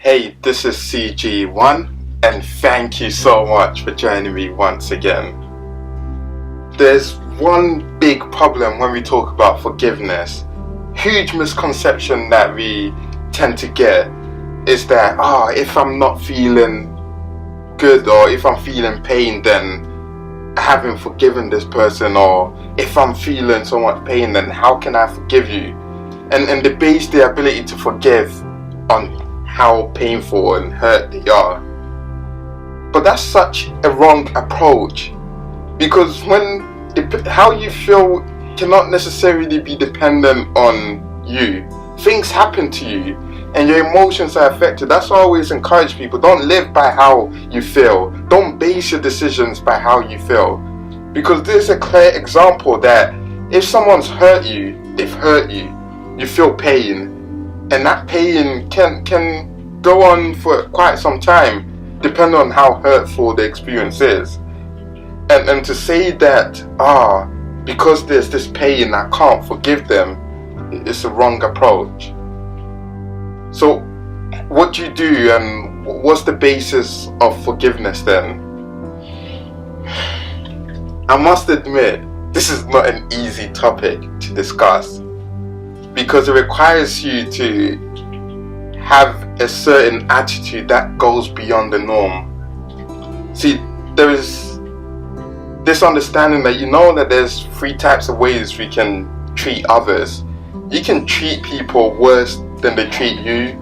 Hey, this is CG1, and thank you so much for joining me once again. There's one big problem when we talk about forgiveness. Huge misconception that we tend to get is that, if I'm not feeling good or if I'm feeling pain, then I haven't forgiven this person, or if I'm feeling so much pain, then how can I forgive you? And they base their ability to forgive on how painful and hurt they are. But that's such a wrong approach, because how you feel cannot necessarily be dependent on you. Things happen to you and your emotions are affected. That's why I always encourage people, don't live by how you feel. Don't base your decisions by how you feel, because there's a clear example that if someone's hurt you, they've hurt you, you feel pain, and that pain can go on for quite some time, depending on how hurtful the experience is. And to say that, because there's this pain, I can't forgive them, it's a wrong approach. So what do you do, and what's the basis of forgiveness then? I must admit, this is not an easy topic to discuss, because it requires you to have a certain attitude that goes beyond the norm. See, there is this understanding that that there's three types of ways we can treat others. You can treat people worse than they treat you.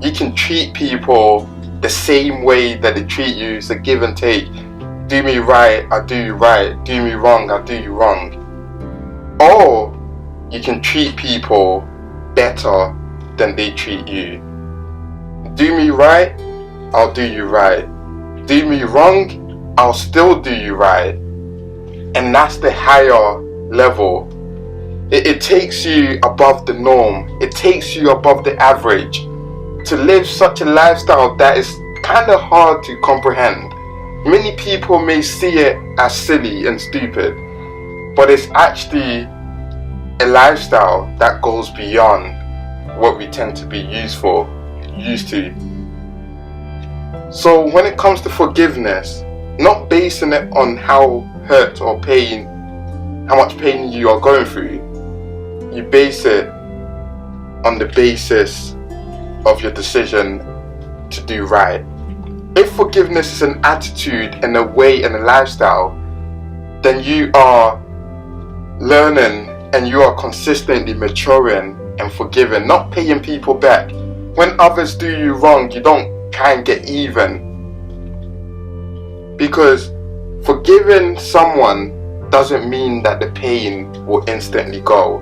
You can treat people the same way that they treat you. It's a give and take. Do me right, I do you right. Do me wrong, I do you wrong. Or you can treat people better than they treat you. Do me right, I'll do you right. Do me wrong, I'll still do you right. And that's the higher level. It takes you above the norm. It takes you above the average. To live such a lifestyle that is kind of hard to comprehend. Many people may see it as silly and stupid, but it's actually a lifestyle that goes beyond what we tend to be used to. So when it comes to forgiveness, not basing it on how hurt or pain, how much pain you are going through, you base it on the basis of your decision to do right. If forgiveness is an attitude and a way and a lifestyle, then you are learning and you are consistently maturing and forgiving, not paying people back. When others do you wrong, you don't try and get even, because forgiving someone doesn't mean that the pain will instantly go.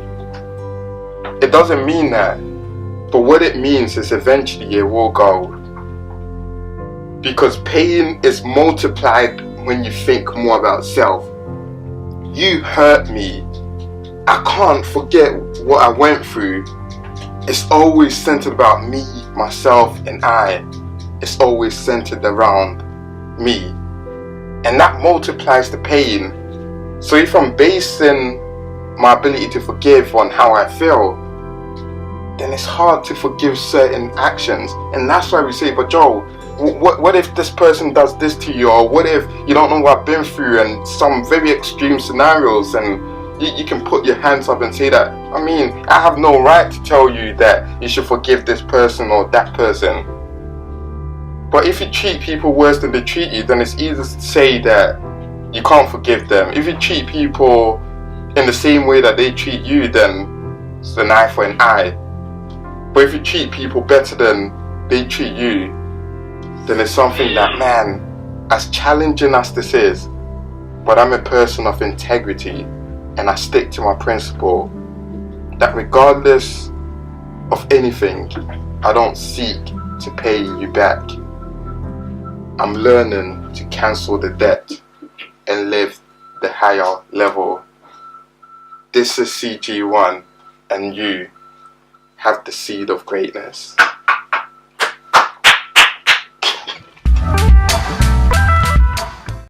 It doesn't mean that, but what it means is eventually it will go, because pain is multiplied when you think more about self. You hurt me, I can't forget what I went through. It's always centered about me, myself, and I. It's always centered around me. And that multiplies the pain. So if I'm basing my ability to forgive on how I feel, then it's hard to forgive certain actions. And that's why we say, but Joe, what if this person does this to you? Or what if you don't know what I've been through, and some very extreme scenarios, and you can put your hands up and say that, I have no right to tell you that you should forgive this person or that person. But if you treat people worse than they treat you, then it's easy to say that you can't forgive them. If you treat people in the same way that they treat you, then it's an eye for an eye. But if you treat people better than they treat you, then it's something that, as challenging as this is, but I'm a person of integrity, and I stick to my principle that regardless of anything, I don't seek to pay you back. I'm learning to cancel the debt and live the higher level. This is CG1, and you have the seed of greatness.